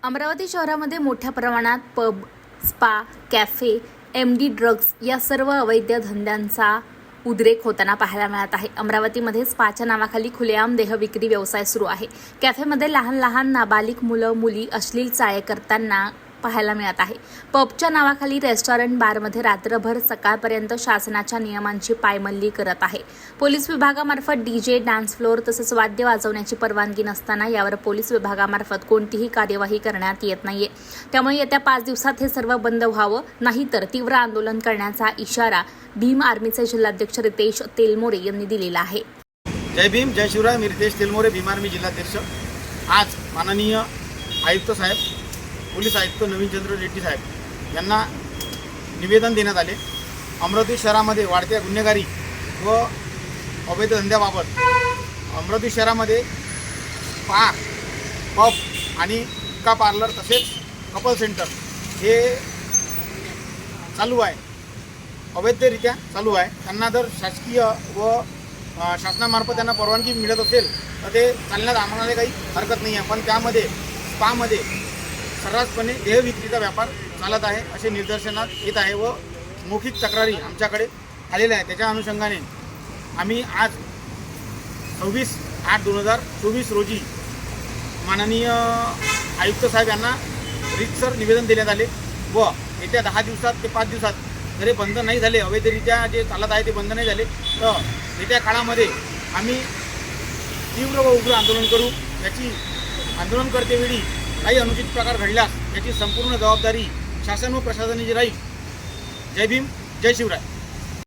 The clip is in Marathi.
अमरावती शहरामध्ये मोठ्या प्रमाणात pub, spa, cafe, MD drugs या सर्व अवैध धंद्यांचा उद्रेक होताना पाहायला मिळत आहे। अमरावतीमध्ये स्पाच्या नावाखाली खुलेआम देहविक्री व्यवसाय सुरू आहे। कॅफेमध्ये लहान लहान नाबालिग मुलं मुली अश्लील चाळे करताना पाहायला मिळत आहे। पबच्या नावाखाली रेस्टॉरंट बारमध्ये रात्रभर सकाळपर्यंत शासनाच्या नियमांची पायमल्ली करत आहे। पोलीस विभागामार्फत DJ, डान्स फ्लोर तसेच वाद्य वाजवण्याची परवानगी नसताना यावर पोलीस विभागामार्फत कोणतीही कार्यवाही करण्यात येत नाहीये। त्यामुळे येत्या 5 दिवसात हे सर्व बंद व्हावं, नाहीतर तीव्र आंदोलन करण्याचा इशारा भीम आर्मीचे जिल्हाध्यक्ष रितेश तेलमोरे यांनी दिलेला आहे। जय भीम, जय शिवराय। मी रितेश तेलमोरे, भीम आर्मी जिल्हाध्यक्ष। आज माननीय आयुक्त साहेब, पोलीस आयुक्त नवीनचंद्र रेड्डी साहेब यांना निवेदन देण्यात आले। अमरावती शहरामध्ये वाढत्या गुन्हेगारी व अवैध धंद्याबाबत अमरावती शहरामध्ये स्पा, पब आणि हुक्का पार्लर तसेच कपल सेंटर हे चालू आहे, अवैधरित्या चालू आहे। त्यांना जर शासकीय व शासनामार्फत त्यांना परवानगी मिळत असेल तर ते चालण्यात आम्हाला काही हरकत नाही आहे, पण त्यामध्ये स्पामध्ये सर्रासपणे देहविक्रीचा व्यापार चालत आहे असे निदर्शनात येत आहे व मौखिक तक्रारी आमच्याकडे आलेल्या आहेत। त्याच्या अनुषंगाने आम्ही आज 26/8/2024 रोजी माननीय आयुक्त साहेब यांना रीतसर निवेदन देण्यात आले व येत्या 10 दिवसात ते 5 दिवसात जर हे बंद नाही झाले, अवैधरित्या जे चालत आहे ते बंद नाही झाले तर येत्या काळामध्ये आम्ही तीव्र व उग्र आंदोलन करू। याची आंदोलन करतेवेळी काही अनुचित प्रकार घडल्यास याची संपूर्ण जबाबदारी शासन व प्रशासनाची राहील। जय भीम, जय शिवराय।